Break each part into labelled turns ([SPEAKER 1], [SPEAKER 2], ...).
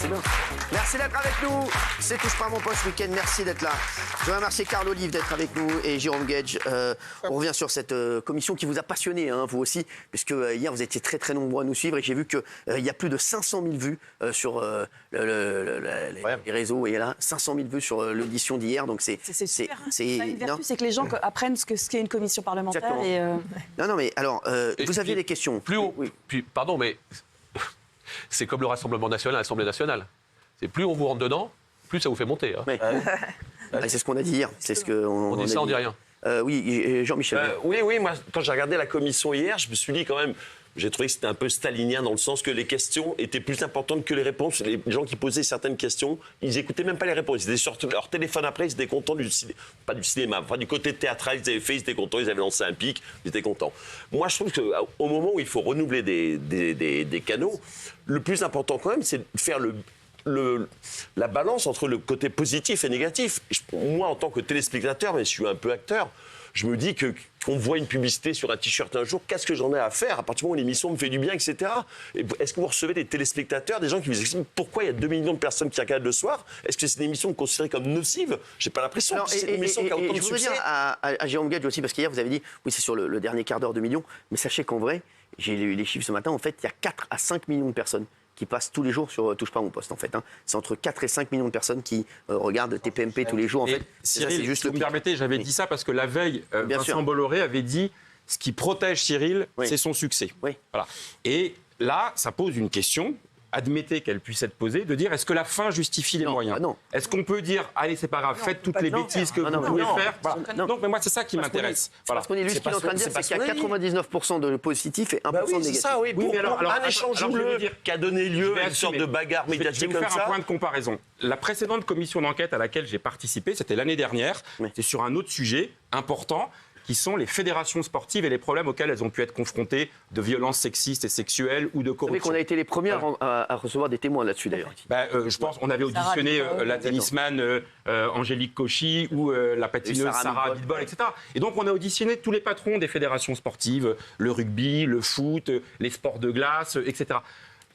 [SPEAKER 1] c'est bien. Merci d'être avec nous. C'est Touche pas à mon poste week-end. Merci d'être là. Je voudrais remercier Carl Olive d'être avec nous et Jérôme Gage. On revient sur cette commission qui vous a passionné, hein, vous aussi, puisque hier vous étiez très très nombreux à nous suivre et j'ai vu qu'il y a plus de 500 000 vues sur les réseaux. Et là, 500 000 vues sur l'audition d'hier. Donc c'est
[SPEAKER 2] super. Une vertu, c'est que les gens apprennent ce qu'est une commission parlementaire. Et
[SPEAKER 1] Non, mais alors, vous aviez des questions.
[SPEAKER 3] Plus on, puis, pardon, mais c'est comme le Rassemblement national à l'Assemblée nationale. C'est plus on vous rentre dedans, plus ça vous fait monter. Hein.
[SPEAKER 1] Oui. C'est ce qu'on a dit hier. C'est ce que
[SPEAKER 3] on dit ça, on dit rien.
[SPEAKER 1] Oui, Jean-Michel.
[SPEAKER 4] Oui, moi, quand j'ai regardé la commission hier, je me suis dit quand même, j'ai trouvé que c'était un peu stalinien dans le sens que les questions étaient plus importantes que les réponses. Les gens qui posaient certaines questions, ils n'écoutaient même pas les réponses. Ils étaient sur leur téléphone après, ils étaient contents pas du cinéma, enfin du côté théâtral, ils avaient fait, ils étaient contents, ils avaient lancé un pic, ils étaient contents. Moi, je trouve qu'au moment où il faut renouveler des canaux, le plus important quand même, c'est de faire la balance entre le côté positif et négatif. Moi, en tant que téléspectateur, mais je suis un peu acteur, je me dis qu'on voit une publicité sur un t-shirt un jour, qu'est-ce que j'en ai à faire à partir du moment où l'émission me fait du bien, etc. Est-ce que vous recevez des téléspectateurs, des gens qui vous expliquent pourquoi il y a 2 millions de personnes qui regardent le soir? Est-ce que c'est une émission considérée comme nocive? J'ai pas l'impression que c'est une émission qui a autant de succès.
[SPEAKER 1] Je voudrais dire à Jérôme Gage aussi, parce qu'hier vous avez dit, oui c'est sur le dernier quart d'heure de millions, mais sachez qu'en vrai, j'ai lu les chiffres ce matin, en fait il y a 4 à 5 millions de personnes qui passent tous les jours sur Touche pas à mon poste, en fait. Hein. C'est entre 4 et 5 millions de personnes qui regardent TPMP tous les jours, en fait.
[SPEAKER 5] Cyril, juste si vous me permettez, j'avais dit ça parce que la veille, Vincent Bolloré avait dit ce qui protège Cyril, c'est son succès.
[SPEAKER 1] Oui.
[SPEAKER 5] Voilà. Et là, ça pose une question. Admettez qu'elle puisse être posée, de dire est-ce que la fin justifie les moyens?
[SPEAKER 1] Non.
[SPEAKER 5] Est-ce qu'on peut dire allez c'est pas grave, faites toutes les bêtises que vous pouvez faire? Non, mais moi c'est ça qui m'intéresse.
[SPEAKER 1] Parce qu'on est lui, ce qu'il est en train de dire, c'est qu'il y a 99% de positifs et 1% de négatifs.
[SPEAKER 4] C'est ça, oui.
[SPEAKER 5] Mais alors,
[SPEAKER 4] un échange houleux qui a donné lieu à une sorte de bagarre médiatique comme ça.
[SPEAKER 5] Je vais vous faire un point de comparaison. La précédente commission d'enquête à laquelle j'ai participé, c'était l'année dernière, c'était sur un autre sujet important, qui sont les fédérations sportives et les problèmes auxquels elles ont pu être confrontées de violences sexistes et sexuelles ou de corruption.
[SPEAKER 1] Vous savez qu'on a été les premiers à recevoir des témoins là-dessus d'ailleurs.
[SPEAKER 5] Je pense qu'on avait auditionné la tennisman Angélique Cauchy ou la patineuse Sarah Abitbol, etc. Et donc on a auditionné tous les patrons des fédérations sportives, le rugby, le foot, les sports de glace, etc.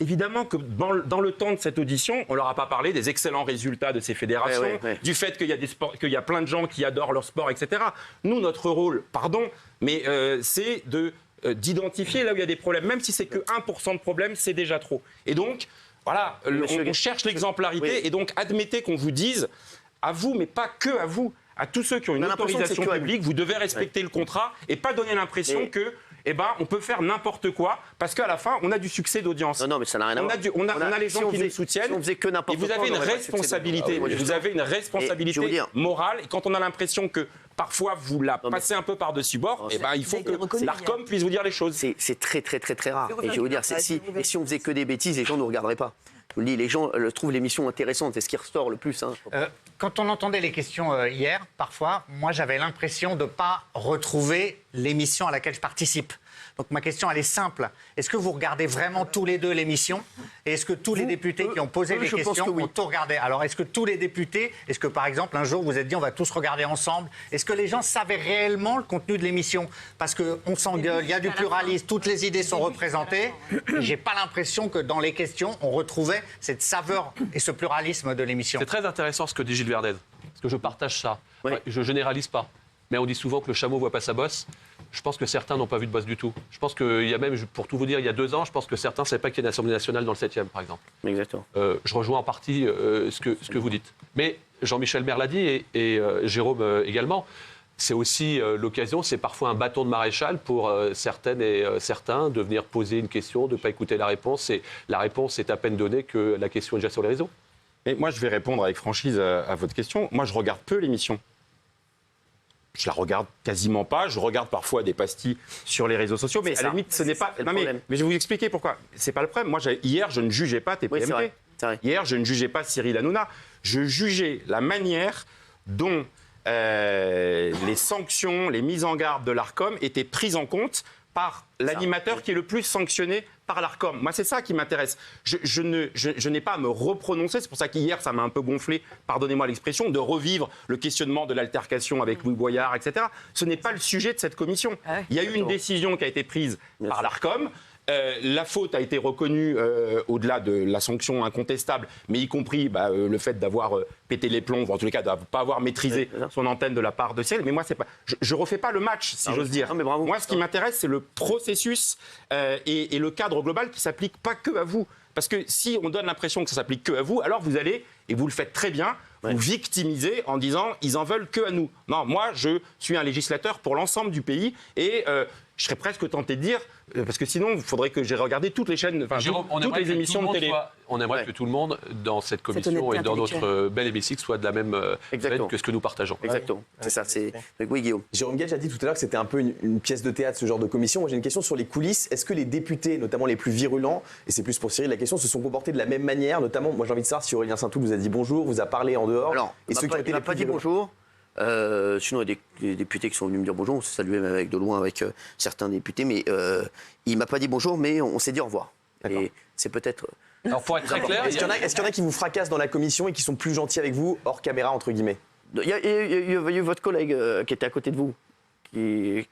[SPEAKER 5] Évidemment que dans le temps de cette audition, on ne leur a pas parlé des excellents résultats de ces fédérations, du fait qu'il y a plein de gens qui adorent leur sport, etc. Nous, notre rôle, c'est d'identifier là où il y a des problèmes. Même si c'est que 1% de problèmes, c'est déjà trop. Et donc, voilà, on cherche l'exemplarité. Et donc, admettez qu'on vous dise, à vous, mais pas que à vous, à tous ceux qui ont une autorisation publique, vous devez respecter le contrat et pas donner l'impression que on peut faire n'importe quoi parce qu'à la fin, on a du succès d'audience.
[SPEAKER 1] Non, mais ça n'a rien à voir.
[SPEAKER 5] On a les gens qui nous soutiennent.
[SPEAKER 1] Si on faisait que n'importe quoi,
[SPEAKER 5] et vous avez une responsabilité. Vous avez une responsabilité morale. Et quand on a l'impression que parfois vous la passez un peu par-dessus bord, il faut que l'Arcom puisse vous dire les choses.
[SPEAKER 1] C'est très, très, très, très rare. Et je vais vous dire, si on faisait que des bêtises, les gens ne nous regarderaient pas. Je vous le dis, les gens trouvent l'émission intéressante. C'est ce qui ressort le plus. Hein.
[SPEAKER 6] Quand on entendait les questions hier, parfois, moi j'avais l'impression de ne pas retrouver l'émission à laquelle je participe. Donc ma question, elle est simple. Est-ce que vous regardez vraiment tous les deux l'émission? Et est-ce que tous les députés qui ont posé les questions ont tout regardé? Alors est-ce que tous les députés, est-ce que par exemple un jour vous êtes dit on va tous regarder ensemble? Est-ce que les gens savaient réellement le contenu de l'émission? Parce qu'on s'engueule, il y a du pluralisme, toutes les idées sont représentées. J'ai pas l'impression que dans les questions on retrouvait cette saveur et ce pluralisme de l'émission.
[SPEAKER 3] C'est très intéressant ce que dit Gilles Verdez, parce que je partage ça. Je généralise pas. Mais on dit souvent que le chameau voit pas sa bosse. Je pense que certains n'ont pas vu de bosse du tout. Je pense qu'il y a même, pour tout vous dire, il y a 2 ans, je pense que certains ne savaient pas qu'il y a une Assemblée nationale dans le 7e, par exemple.
[SPEAKER 1] Exactement.
[SPEAKER 3] Je rejoins en partie ce que vous dites. Mais Jean-Michel Maire l'a dit et Jérôme également. C'est aussi l'occasion, c'est parfois un bâton de maréchal pour certaines et certains de venir poser une question, de ne pas écouter la réponse. Et la réponse est à peine donnée que la question est déjà sur les réseaux.
[SPEAKER 5] Et moi, je vais répondre avec franchise à votre question. Moi, je regarde peu l'émission. Je la regarde quasiment pas. Je regarde parfois des pastilles sur les réseaux sociaux. Mais à la limite, ce n'est pas. Non, mais je vais vous expliquer pourquoi. C'est pas le problème. Moi, hier, je ne jugeais pas TPMP.
[SPEAKER 1] Oui, c'est vrai.
[SPEAKER 5] Hier, je ne jugeais pas Cyril Hanouna. Je jugeais la manière dont les sanctions, les mises en garde de l'Arcom étaient prises en compte par l'animateur qui est le plus sanctionné par l'Arcom. Moi, c'est ça qui m'intéresse. Je n'ai pas à me reprononcer. C'est pour ça qu'hier, ça m'a un peu gonflé, pardonnez-moi l'expression, de revivre le questionnement de l'altercation avec Louis Boyard, etc. Ce n'est pas le sujet de cette commission. Il y a eu une décision qui a été prise par l'Arcom. La faute a été reconnue au-delà de la sanction incontestable, mais y compris le fait d'avoir pété les plombs, ou en tous les cas de ne pas avoir maîtrisé son antenne de la part de Ciel. Mais moi, c'est pas, je refais pas le match, si j'ose dire. Moi, ce qui m'intéresse, c'est le processus et le cadre global qui s'applique pas que à vous. Parce que si on donne l'impression que ça s'applique que à vous, alors vous allez, et vous le faites très bien, vous victimiser en disant ils en veulent que à nous. Non, moi, je suis un législateur pour l'ensemble du pays et je serais presque tenté de dire, parce que sinon, il faudrait que j'ai regardé toutes les chaînes,
[SPEAKER 3] Jérôme,
[SPEAKER 5] toutes les émissions de télé.
[SPEAKER 3] On aimerait que tout le monde, dans cette commission et dans notre bel hémicycle, soit de la même veine que ce que nous partageons.
[SPEAKER 1] Exactement, c'est ça. Oui, Guillaume.
[SPEAKER 7] Jérôme Guedj a dit tout à l'heure que c'était un peu une pièce de théâtre, ce genre de commission. Moi, j'ai une question sur les coulisses. Est-ce que les députés, notamment les plus virulents, et c'est plus pour Cyril la question, se sont comportés de la même manière? Notamment, moi j'ai envie de savoir si Aurélien Saint-Houl vous a dit bonjour, vous a parlé en dehors.
[SPEAKER 1] Alors, il m'a pas dit bonjour. Sinon, il y a des députés qui sont venus me dire bonjour. On s'est salué même de loin avec certains députés, mais il m'a pas dit bonjour, mais on s'est dit au revoir. Et c'est peut-être.
[SPEAKER 3] Alors, pour être très clair,
[SPEAKER 7] est-ce qu'il y en a qui vous fracassent dans la commission et qui sont plus gentils avec vous, hors caméra, entre guillemets?
[SPEAKER 1] Il y a eu votre collègue qui était à côté de vous, qui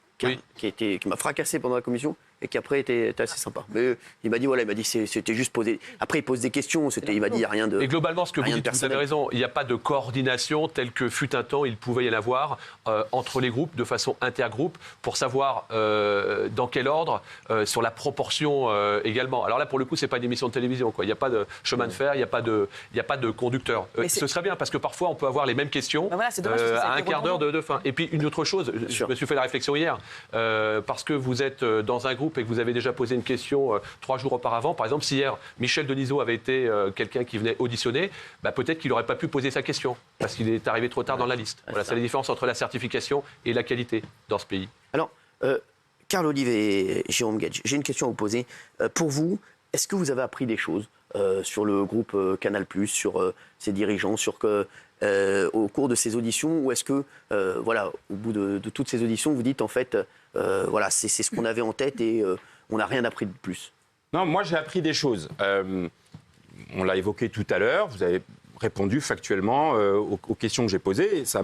[SPEAKER 1] m'a fracassé pendant la commission et qui après était assez sympa. Mais il m'a dit c'était juste posé. Après il pose des questions, il m'a dit il n'y a rien de.
[SPEAKER 3] Et globalement, ce que vous dites, vous avez raison, il n'y a pas de coordination telle que fut un temps il pouvait y en avoir entre les groupes de façon intergroupe pour savoir dans quel ordre, sur la proportion également. Alors là pour le coup c'est pas une émission de télévision quoi. Il n'y a pas de chemin de fer, il n'y a pas de conducteur. Ce serait bien parce que parfois on peut avoir les mêmes questions à un quart d'heure de fin. Et puis une autre chose, je me suis fait la réflexion hier parce que vous êtes dans un groupe et que vous avez déjà posé une question 3 jours auparavant. Par exemple, si hier, Michel Denisot avait été quelqu'un qui venait auditionner, peut-être qu'il n'aurait pas pu poser sa question, parce qu'il est arrivé trop tard dans la liste. Voilà, c'est la différence entre la certification et la qualité dans ce pays.
[SPEAKER 1] Alors, Carl Olive et Jérôme Guedj, j'ai une question à vous poser. Pour vous, est-ce que vous avez appris des choses sur le groupe Canal+, sur ses dirigeants, au cours de ces auditions, ou est-ce que, au bout de toutes ces auditions, vous dites en fait, c'est ce qu'on avait en tête et on n'a rien appris de plus?
[SPEAKER 5] Non, moi j'ai appris des choses. On l'a évoqué tout à l'heure, vous avez répondu factuellement aux questions que j'ai posées. Et ça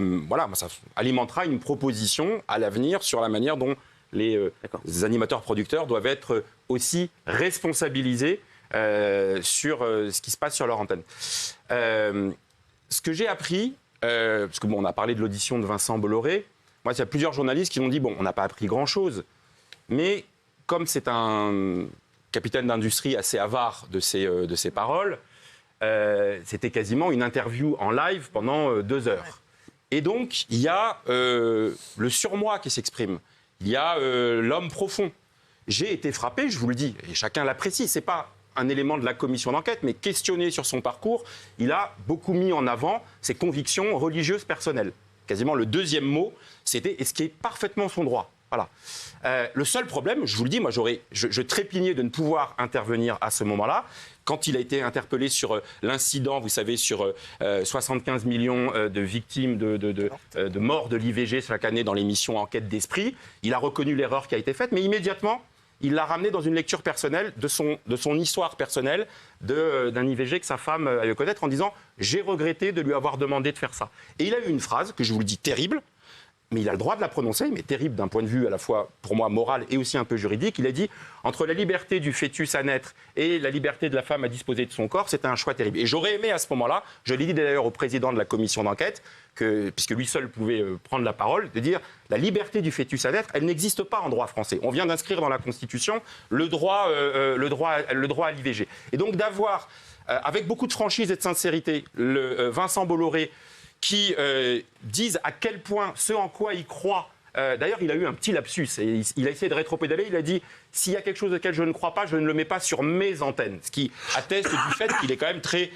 [SPEAKER 5] alimentera une proposition à l'avenir sur la manière dont les animateurs producteurs doivent être aussi responsabilisés sur ce qui se passe sur leur antenne. Ce que j'ai appris, parce que on a parlé de l'audition de Vincent Bolloré, moi il y a plusieurs journalistes qui m'ont dit on n'a pas appris grand-chose, mais comme c'est un capitaine d'industrie assez avare de ses paroles, c'était quasiment une interview en live pendant 2 heures. Et donc il y a le surmoi qui s'exprime, il y a l'homme profond. J'ai été frappé, je vous le dis, et chacun l'apprécie, c'est pas un élément de la commission d'enquête, mais questionné sur son parcours, il a beaucoup mis en avant ses convictions religieuses personnelles. Quasiment le deuxième mot, c'était, et ce qui est parfaitement son droit. Voilà. Le seul problème, je vous le dis, moi je trépignais de ne pouvoir intervenir à ce moment-là. Quand il a été interpellé sur l'incident, vous savez, sur 75 millions de victimes de morts de l'IVG chaque année dans l'émission Enquête d'Esprit, il a reconnu l'erreur qui a été faite, mais immédiatement, il l'a ramené dans une lecture personnelle de son histoire personnelle d'un IVG que sa femme avait connaître en disant « j'ai regretté de lui avoir demandé de faire ça ». Et il a eu une phrase que je vous le dis terrible, mais il a le droit de la prononcer, mais terrible d'un point de vue à la fois pour moi moral et aussi un peu juridique. Il a dit « entre la liberté du fœtus à naître et la liberté de la femme à disposer de son corps, c'était un choix terrible ». Et j'aurais aimé à ce moment-là, je l'ai dit d'ailleurs au président de la commission d'enquête, puisque lui seul pouvait prendre la parole, de dire la liberté du fœtus à naître, elle n'existe pas en droit français. On vient d'inscrire dans la Constitution le droit à l'IVG. Et donc d'avoir, avec beaucoup de franchise et de sincérité, Vincent Bolloré qui disent à quel point ce en quoi il croit. D'ailleurs, il a eu un petit lapsus et il a essayé de rétropédaler. Il a dit s'il y a quelque chose auquel je ne crois pas, je ne le mets pas sur mes antennes. Ce qui atteste du fait qu'il est quand même très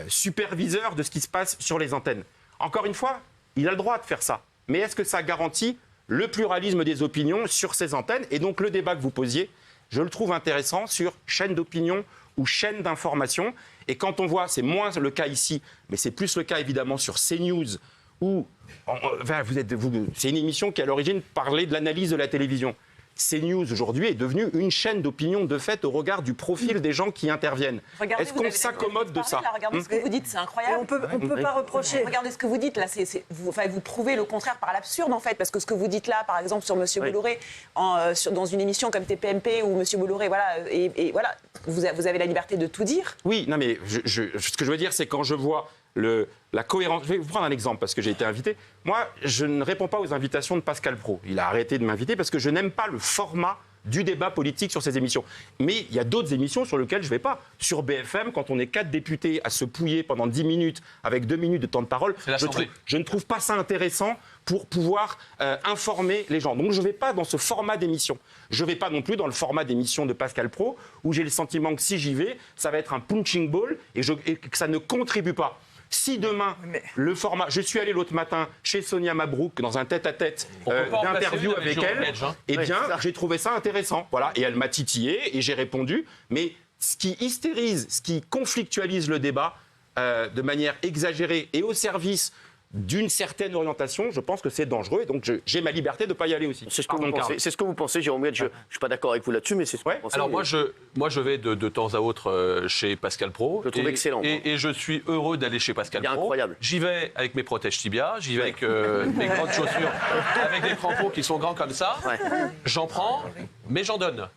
[SPEAKER 5] superviseur de ce qui se passe sur les antennes. Encore une fois, il a le droit de faire ça. Mais est-ce que ça garantit le pluralisme des opinions sur ces antennes? Et donc le débat que vous posiez, je le trouve intéressant sur chaîne d'opinion ou chaîne d'information. Et quand on voit, c'est moins le cas ici, mais c'est plus le cas évidemment sur CNews, où c'est une émission qui à l'origine parlait de l'analyse de la télévision. CNews aujourd'hui est devenue une chaîne d'opinion de fait au regard du profil des gens qui interviennent. Est-ce qu'on s'accommode de ça?
[SPEAKER 2] Regardez ce que vous dites, c'est incroyable.
[SPEAKER 8] On peut pas reprocher.
[SPEAKER 2] Regardez ce que vous dites là, vous prouvez le contraire par l'absurde en fait, parce que ce que vous dites là, par exemple sur M. Bolloré, dans une émission comme TPMP où M. Bolloré, voilà, et voilà, vous avez la liberté de tout dire.
[SPEAKER 5] Oui, non mais ce que je veux dire, c'est quand je vois la cohérence. Je vais vous prendre un exemple parce que j'ai été invité. Moi, je ne réponds pas aux invitations de Pascal Praud. Il a arrêté de m'inviter parce que je n'aime pas le format du débat politique sur ces émissions. Mais il y a d'autres émissions sur lesquelles je ne vais pas. Sur BFM, quand on est 4 députés à se pouiller pendant 10 minutes avec 2 minutes de temps de parole, je ne trouve pas ça intéressant pour pouvoir informer les gens. Donc je ne vais pas dans ce format d'émission. Je ne vais pas non plus dans le format d'émission de Pascal Praud, où j'ai le sentiment que si j'y vais, ça va être un punching ball et que ça ne contribue pas. Si demain, le format... Je suis allé l'autre matin chez Sonia Mabrouk dans un tête-à-tête d'interview avec elle, eh bien, j'ai trouvé ça intéressant. Voilà. Et elle m'a titillé et j'ai répondu. Mais ce qui hystérise, ce qui conflictualise le débat de manière exagérée et au service d'une certaine orientation, je pense que c'est dangereux et donc j'ai ma liberté de ne pas y aller aussi.
[SPEAKER 1] C'est ce que vous pensez, Jérôme Guedj. Je ne suis pas d'accord avec vous là-dessus, mais c'est ce que vous pensez.
[SPEAKER 3] Alors moi, je vais de temps à autre chez Pascal Praud.
[SPEAKER 1] Je le trouve excellent.
[SPEAKER 3] Et je suis heureux d'aller chez Pascal Praud.
[SPEAKER 1] Incroyable.
[SPEAKER 3] J'y vais avec mes protèges tibia, j'y vais avec mes grandes chaussures, avec des crampons qui sont grands comme ça. Ouais. J'en prends, mais j'en donne.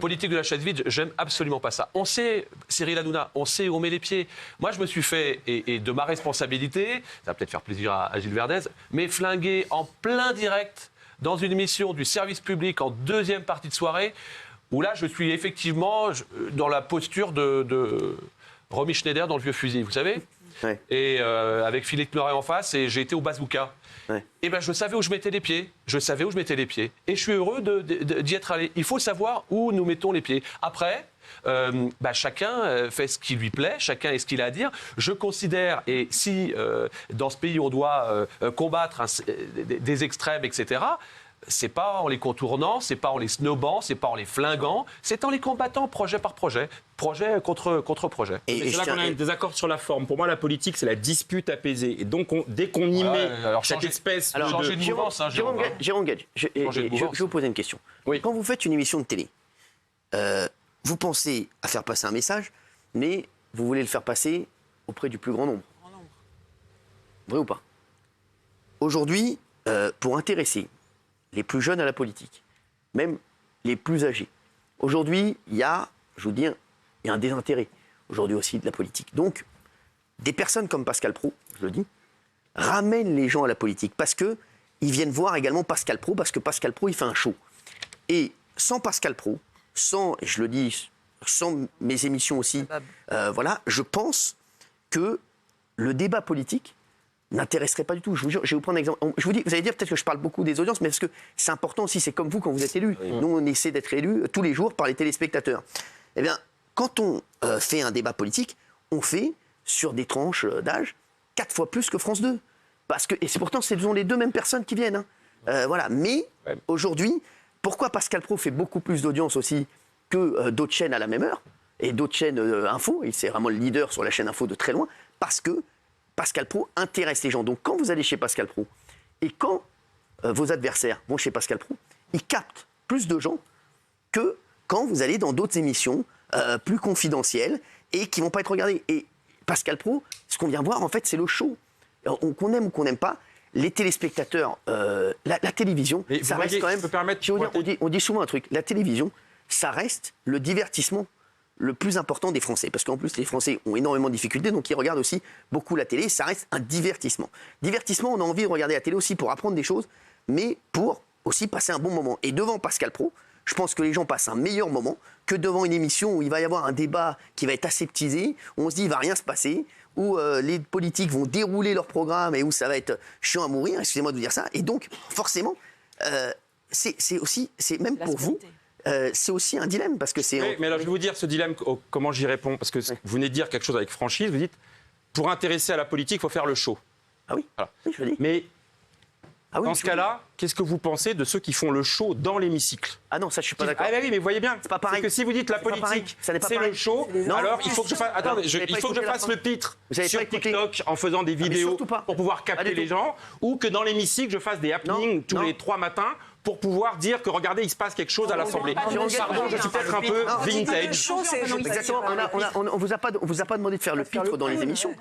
[SPEAKER 3] Politique de la chaise vide, j'aime absolument pas ça. On sait, Cyril Hanouna, on sait où on met les pieds. Moi, je me suis fait, et de ma responsabilité, ça va peut-être faire plaisir à Gilles Verdez, mais flingué en plein direct dans une émission du service public en deuxième partie de soirée, où là, je suis effectivement dans la posture de Romy Schneider dans Le Vieux Fusil, vous savez, et avec Philippe Noiret en face, et j'ai été au bazooka. Et ben, je savais où je mettais les pieds, et je suis heureux d'y être allé. Il faut savoir où nous mettons les pieds. Après, chacun fait ce qui lui plaît, chacun est ce qu'il a à dire. Je considère, et si dans ce pays on doit combattre des extrêmes, etc., c'est pas en les contournant, c'est pas en les snobant, c'est pas en les flinguant, c'est en les combattant projet par projet, projet contre projet.
[SPEAKER 5] Et c'est là qu'on a un désaccord sur la forme. Pour moi, la politique, c'est la dispute apaisée. Et donc, dès qu'on y met cette espèce de...
[SPEAKER 1] Jérôme Guedj, je vais vous poser une question. Oui. Quand vous faites une émission de télé, vous pensez à faire passer un message, mais vous voulez le faire passer auprès du plus grand nombre. Vrai ou pas? Aujourd'hui, pour intéresser les plus jeunes à la politique, même les plus âgés, aujourd'hui, il y a, je vous dis, il y a un désintérêt, aujourd'hui aussi, de la politique. Donc, des personnes comme Pascal Praud, je le dis, ramènent les gens à la politique, parce qu'ils viennent voir également Pascal Praud, parce que Pascal Praud, il fait un show. Et sans Pascal Praud, sans, et je le dis, sans mes émissions aussi, voilà, je pense que le débat politique n'intéresserait pas du tout. Je vous jure, je vais vous prendre un exemple. Je vous dis, vous allez dire peut-être que je parle beaucoup des audiences, mais parce que c'est important aussi, c'est comme vous quand vous êtes élu. Nous, on essaie d'être élus tous les jours par les téléspectateurs. Eh bien, quand on fait un débat politique, on fait sur des tranches d'âge 4 fois plus que France 2. Parce que, et c'est pourtant, ce sont les deux mêmes personnes qui viennent. Voilà. Mais aujourd'hui, pourquoi Pascal Praud fait beaucoup plus d'audience aussi que d'autres chaînes à la même heure, et d'autres chaînes info, et c'est vraiment le leader sur la chaîne info de très loin, parce que Pascal Praud intéresse les gens. Donc quand vous allez chez Pascal Praud, et quand vos adversaires vont chez Pascal Praud, ils captent plus de gens que quand vous allez dans d'autres émissions plus confidentielles, et qui ne vont pas être regardées. Et Pascal Praud, ce qu'on vient voir, en fait, c'est le show. Qu'on aime ou qu'on n'aime pas, les téléspectateurs, la télévision, ça reste quand même... On dit souvent un truc, la télévision, ça reste le divertissement le plus important des Français. Parce qu'en plus, les Français ont énormément de difficultés, donc ils regardent aussi beaucoup la télé. Ça reste un divertissement. Divertissement, on a envie de regarder la télé aussi pour apprendre des choses, mais pour aussi passer un bon moment. Et devant Pascal Praud, je pense que les gens passent un meilleur moment que devant une émission où il va y avoir un débat qui va être aseptisé, où on se dit il ne va rien se passer, où les politiques vont dérouler leur programme et où ça va être chiant à mourir, excusez-moi de vous dire ça. Et donc, forcément, c'est aussi, c'est même pour vous, c'est aussi un dilemme. Parce que c'est.
[SPEAKER 5] Mais alors, je vais vous dire ce dilemme, comment j'y réponds. Parce que vous venez de dire quelque chose avec franchise, vous dites, pour intéresser à la politique, il faut faire le show.
[SPEAKER 1] Ah oui,
[SPEAKER 5] voilà.
[SPEAKER 1] Oui, je le dis.
[SPEAKER 5] Mais dans ce cas-là, qu'est-ce que vous pensez de ceux qui font le show dans l'hémicycle?
[SPEAKER 1] Ah non, ça je suis pas d'accord.
[SPEAKER 5] Ah bah oui, mais voyez bien,
[SPEAKER 1] c'est pas pareil.
[SPEAKER 5] Que si vous dites la politique, c'est le show, alors il faut que je fasse, il faut que je fasse le pitre sur TikTok en faisant des vidéos pour pouvoir capter les gens, ou que dans l'hémicycle, je fasse des happenings tous les 3 matins pour pouvoir dire que regardez, il se passe quelque chose à l'Assemblée. Pardon, je suis peut-être un peu vintage.
[SPEAKER 1] Exactement. On vous a pas demandé de faire le pitre dans les émissions.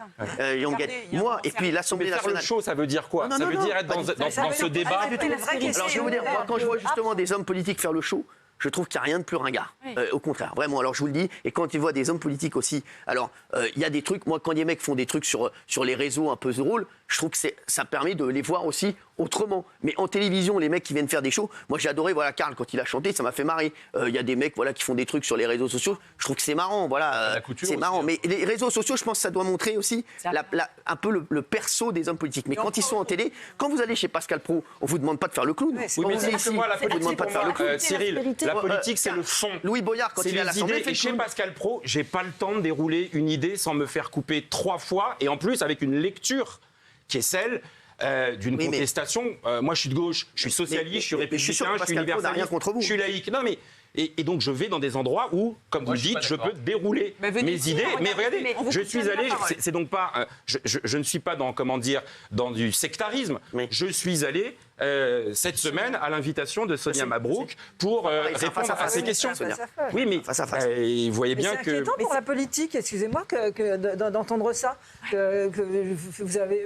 [SPEAKER 1] Moi, et puis l'Assemblée
[SPEAKER 5] Faire le
[SPEAKER 1] nationale.
[SPEAKER 5] show, ça veut dire quoi? Ça veut dire être dans ce débat.
[SPEAKER 1] Alors je vais vous dire, moi, quand je vois justement des hommes politiques faire le show, je trouve qu'il n'y a rien de plus ringard. Au contraire, vraiment. Alors je vous le dis, et quand ils voient des hommes politiques aussi, alors il y a des trucs, moi quand des mecs font des trucs sur les réseaux un peu drôles, je trouve que ça permet de les voir aussi autrement. Mais en télévision, les mecs qui viennent faire des shows, moi j'ai adoré, voilà, Karl, quand il a chanté, ça m'a fait marrer. Il y a des mecs, voilà, qui font des trucs sur les réseaux sociaux, je trouve que c'est marrant, voilà, c'est marrant. Mais les réseaux sociaux, je pense que ça doit montrer aussi un peu le perso des hommes politiques. Mais quand ils sont en télé, quand vous allez chez Pascal Praud, on vous demande pas de faire le clown.
[SPEAKER 5] Oui, mais c'est moi, la politique,
[SPEAKER 1] pas de faire le clown.
[SPEAKER 5] Cyril, la politique, c'est le fond.
[SPEAKER 1] Louis Boyard, quand il est à l'Assemblée,
[SPEAKER 5] et chez Pascal Praud, j'ai pas le temps de dérouler une idée sans me faire couper 3 fois, et en plus avec une lecture qui est celle d'une contestation. Moi, je suis de gauche, je suis socialiste, je suis républicain, je suis universaliste, je suis laïque. Non, mais et donc je vais dans des endroits où, comme vous le dites, je peux dérouler mes idées. Mais regardez, je suis allé. C'est donc pas. Je ne suis pas dans dans du sectarisme. Je suis allé cette semaine à l'invitation de Sonia Mabrouk pour répondre à ces questions. Oui, mais vous voyez bien que.
[SPEAKER 8] C'est inquiétant pour la politique, excusez-moi, d'entendre ça. Que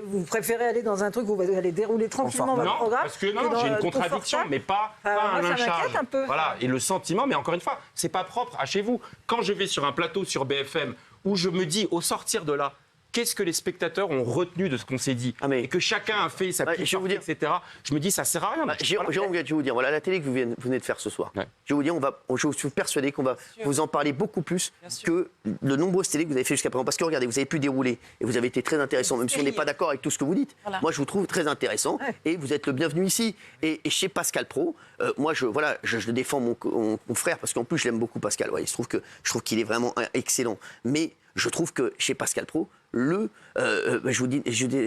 [SPEAKER 8] vous préférez aller dans un truc où vous allez dérouler tranquillement votre programme.
[SPEAKER 5] Parce que j'ai une contradiction, mais pas un lynchage. Voilà, et le sentiment, mais encore une fois, c'est pas propre à chez vous. Quand je vais sur un plateau sur BFM où je me dis, au sortir de là, qu'est-ce que les spectateurs ont retenu de ce qu'on s'est dit et que chacun a fait sa petite partie, etc. Je me dis, ça sert à rien.
[SPEAKER 1] Jérôme, je vais vous dire, voilà la télé que vous venez de faire ce soir. Je vais vous dire, je suis persuadé qu'on va vous en parler beaucoup plus que de nombreuses télés que vous avez fait jusqu'à présent. Parce que regardez, vous avez pu dérouler et vous avez été très intéressant, même si on n'est pas d'accord avec tout ce que vous dites. Moi, je vous trouve très intéressant et vous êtes le bienvenu ici. Et chez Pascal Praud, moi, je défends mon frère parce qu'en plus, je l'aime beaucoup, Pascal. Ouais, je trouve qu'il est vraiment excellent. Mais je trouve que chez Pascal Praud, je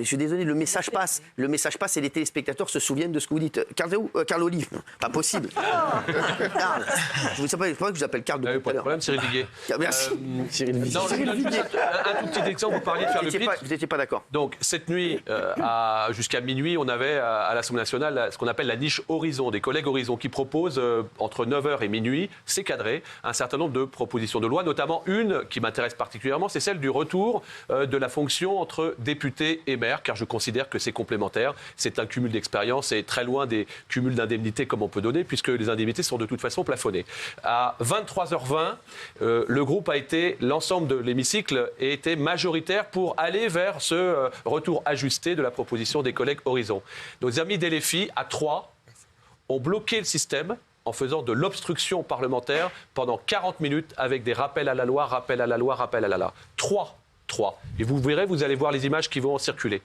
[SPEAKER 1] suis désolé, le message passe. Le message passe et les téléspectateurs se souviennent de ce que vous dites. Karl Olive, pas possible. Karl, je ne sais pas pourquoi je vous appelle Karl depuis tout à l'heure.
[SPEAKER 3] Pas de problème, Cyril Viguier.
[SPEAKER 1] Merci. Cyril Viguier.
[SPEAKER 3] Un tout petit exemple, vous parliez de faire le pitch.
[SPEAKER 1] Vous n'étiez pas d'accord.
[SPEAKER 3] Donc, cette nuit, jusqu'à minuit, on avait à l'Assemblée nationale ce qu'on appelle la niche Horizon, des collègues Horizon qui proposent, entre 9h et minuit, c'est cadré, un certain nombre de propositions de loi, notamment une qui m'intéresse particulièrement, c'est celle du retour de la fonction entre député et maire, car je considère que c'est complémentaire. C'est un cumul d'expérience et très loin des cumuls d'indemnités comme on peut donner, puisque les indemnités sont de toute façon plafonnées. À 23h20, le groupe l'ensemble de l'hémicycle a été majoritaire pour aller vers ce retour ajusté de la proposition des collègues Horizon. Nos amis d'LFI, à 3, ont bloqué le système en faisant de l'obstruction parlementaire pendant 40 minutes avec des rappels à la loi, rappels à la loi, rappels à la loi. 3. Et vous verrez, vous allez voir les images qui vont circuler.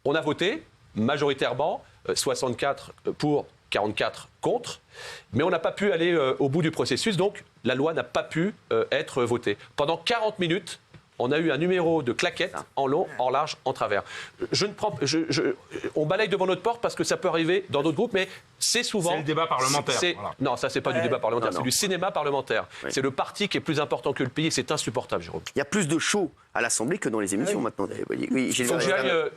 [SPEAKER 3] On a voté majoritairement, 64 pour, 44 contre, mais on n'a pas pu aller au bout du processus, donc la loi n'a pas pu être votée. Pendant 40 minutes, on a eu un numéro de claquettes en long, en large, en travers. On balaye devant notre porte parce que ça peut arriver dans d'autres groupes, mais c'est souvent...
[SPEAKER 5] C'est le débat parlementaire.
[SPEAKER 3] Voilà. Non, ça, c'est pas du débat parlementaire, c'est du cinéma parlementaire. C'est le parti qui est plus important que le pays et c'est insupportable, Jérôme.
[SPEAKER 1] Il y a plus de shows à l'Assemblée que dans les émissions maintenant. Oui,
[SPEAKER 3] Cyril,